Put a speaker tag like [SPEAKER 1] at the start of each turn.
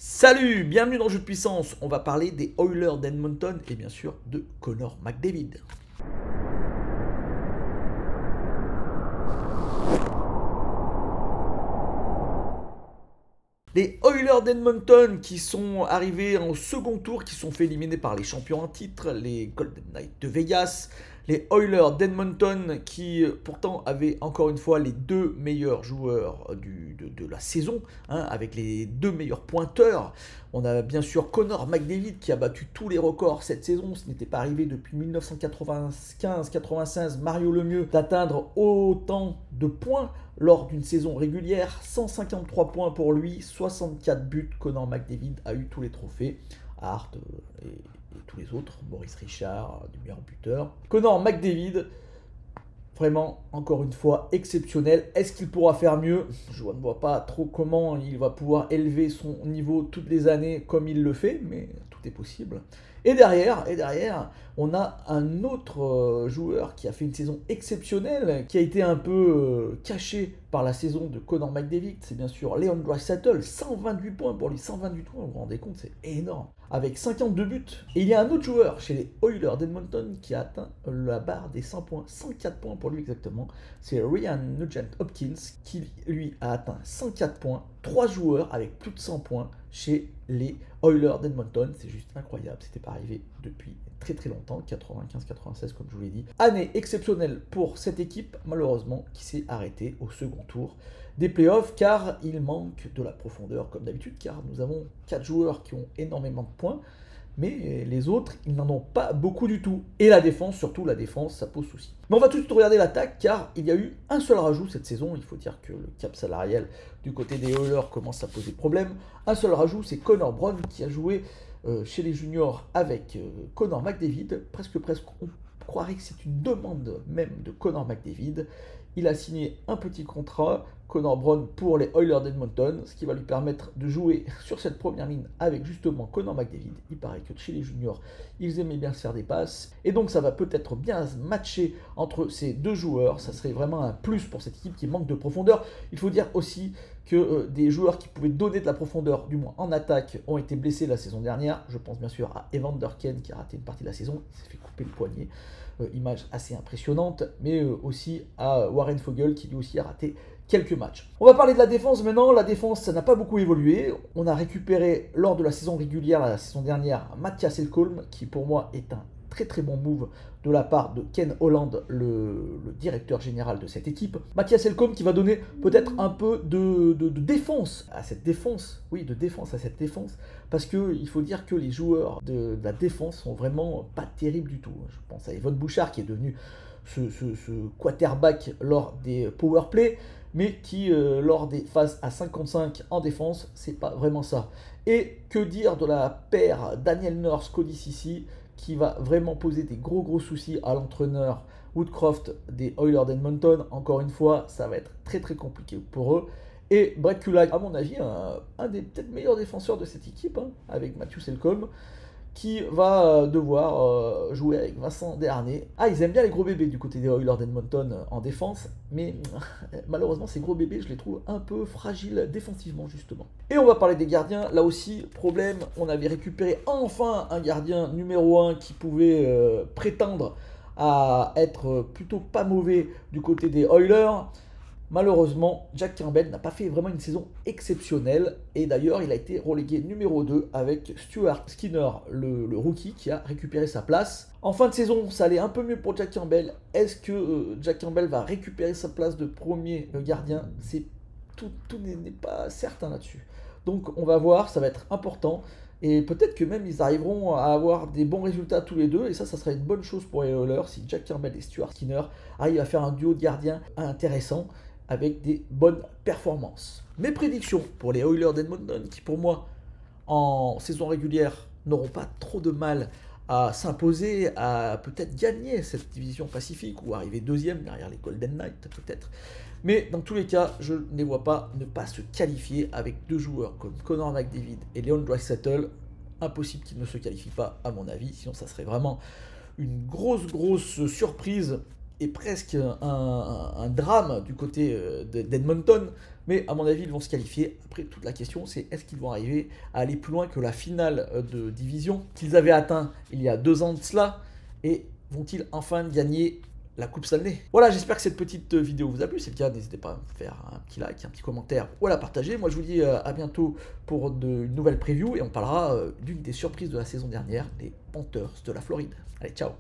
[SPEAKER 1] Salut, bienvenue dans Jeu de puissance. On va parler des Oilers d'Edmonton et bien sûr de Connor McDavid. Les Oilers d'Edmonton qui sont arrivés en second tour, qui sont fait éliminer par les champions en titre, les Golden Knights de Vegas. Les Oilers d'Edmonton qui pourtant avaient encore une fois les deux meilleurs joueurs de la saison, avec les deux meilleurs pointeurs. On a bien sûr Connor McDavid qui a battu tous les records cette saison. Ce n'était pas arrivé depuis 1995-96, Mario Lemieux, d'atteindre autant de points lors d'une saison régulière. 153 points pour lui, 64 buts. Connor McDavid a eu tous les trophées. Hart et tous les autres, Maurice Richard, du meilleur buteur. Connor McDavid, vraiment, encore une fois, exceptionnel. Est-ce qu'il pourra faire mieux? Je ne vois pas trop comment il va pouvoir élever son niveau toutes les années comme il le fait, mais tout est possible. Et derrière, on a un autre joueur qui a fait une saison exceptionnelle, qui a été un peu caché par la saison de Connor McDavid. C'est bien sûr Leon Draisaitl, 128 points pour lui, 128 points, vous vous rendez compte, c'est énorme. Avec 52 buts. Et il y a un autre joueur chez les Oilers d'Edmonton qui a atteint la barre des 100 points, 104 points pour lui exactement. C'est Ryan Nugent-Hopkins qui lui a atteint 104 points. 3 joueurs avec plus de 100 points chez les Oilers d'Edmonton. C'est juste incroyable, c'était pas arrivé depuis très très longtemps, 95-96 comme je vous l'ai dit. Année exceptionnelle pour cette équipe, malheureusement, qui s'est arrêtée au second tour des playoffs, car il manque de la profondeur comme d'habitude, car nous avons 4 joueurs qui ont énormément de points, mais les autres, ils n'en ont pas beaucoup du tout. Et la défense, surtout la défense, ça pose souci. Mais on va tout de suite regarder l'attaque, car il y a eu un seul rajout cette saison. Il faut dire que le cap salarial du côté des Oilers commence à poser problème. Un seul rajout, c'est Connor Brown qui a joué chez les juniors avec Connor McDavid. Presque, on croirait que c'est une demande même de Connor McDavid. Il a signé un petit contrat, Connor Brown, pour les Oilers d'Edmonton, ce qui va lui permettre de jouer sur cette première ligne avec justement Connor McDavid. Il paraît que chez les juniors, ils aimaient bien se faire des passes. Et donc ça va peut-être bien matcher entre ces deux joueurs. Ça serait vraiment un plus pour cette équipe qui manque de profondeur. Il faut dire aussi que des joueurs qui pouvaient donner de la profondeur, du moins en attaque, ont été blessés la saison dernière. Je pense bien sûr à Evander Kane qui a raté une partie de la saison, il s'est fait couper le poignet. Image assez impressionnante, mais aussi à Warren Foegele qui lui aussi a raté quelques matchs. On va parler de la défense maintenant. La défense, ça n'a pas beaucoup évolué. On a récupéré lors de la saison régulière, la saison dernière, Mattias Ekholm, qui pour moi est un très très bon move de la part de Ken Holland, le directeur général de cette équipe. Mattias Ekholm qui va donner peut-être un peu de défense à cette défense. Oui, de défense à cette défense. Parce qu'il faut dire que les joueurs de la défense sont vraiment pas terribles du tout. Je pense à Evan Bouchard qui est devenu ce quarterback lors des power play, mais qui, lors des phases à 55 en défense, c'est pas vraiment ça. Et que dire de la paire Daniel Nurse-Cody Ceci, qui va vraiment poser des gros soucis à l'entraîneur Woodcroft des Oilers d'Edmonton. Encore une fois, ça va être très très compliqué pour eux. Et Brett Kulak, à mon avis, un des peut-être meilleurs défenseurs de cette équipe, avec Matthew Selcom, qui va devoir jouer avec Vincent Desharnais. Ah, ils aiment bien les gros bébés du côté des Oilers d'Edmonton en défense, mais malheureusement, ces gros bébés, je les trouve un peu fragiles défensivement, justement. Et on va parler des gardiens. Là aussi, problème, on avait récupéré enfin un gardien numéro 1 qui pouvait prétendre à être plutôt pas mauvais du côté des Oilers. Malheureusement, Jack Campbell n'a pas fait vraiment une saison exceptionnelle et d'ailleurs il a été relégué numéro 2 avec Stuart Skinner, le rookie qui a récupéré sa place. En fin de saison, ça allait un peu mieux pour Jack Campbell. Est-ce que Jack Campbell va récupérer sa place de premier gardien? Tout n'est pas certain là-dessus. Donc on va voir, ça va être important. Et peut-être que même ils arriveront à avoir des bons résultats tous les deux. Et ça serait une bonne chose pour les Oilers si Jack Campbell et Stuart Skinner arrivent à faire un duo de gardiens intéressant avec des bonnes performances. Mes prédictions pour les Oilers d'Edmonton, qui pour moi, en saison régulière, n'auront pas trop de mal à s'imposer, à peut-être gagner cette division Pacifique ou arriver deuxième derrière les Golden Knights peut-être. Mais dans tous les cas, je ne les vois pas ne pas se qualifier avec deux joueurs comme Connor McDavid et Leon Draisaitl. Impossible qu'ils ne se qualifient pas à mon avis, sinon ça serait vraiment une grosse surprise est presque un drame du côté d'Edmonton, mais à mon avis, ils vont se qualifier. Après, toute la question, c'est est-ce qu'ils vont arriver à aller plus loin que la finale de division qu'ils avaient atteint il y a 2 ans de cela, et vont-ils enfin gagner la Coupe Stanley? Voilà, j'espère que cette petite vidéo vous a plu. Si c'est le cas, n'hésitez pas à me faire un petit like, un petit commentaire ou à la partager. Moi, je vous dis à bientôt pour de nouvelles previews et on parlera d'une des surprises de la saison dernière, les Panthers de la Floride. Allez, ciao!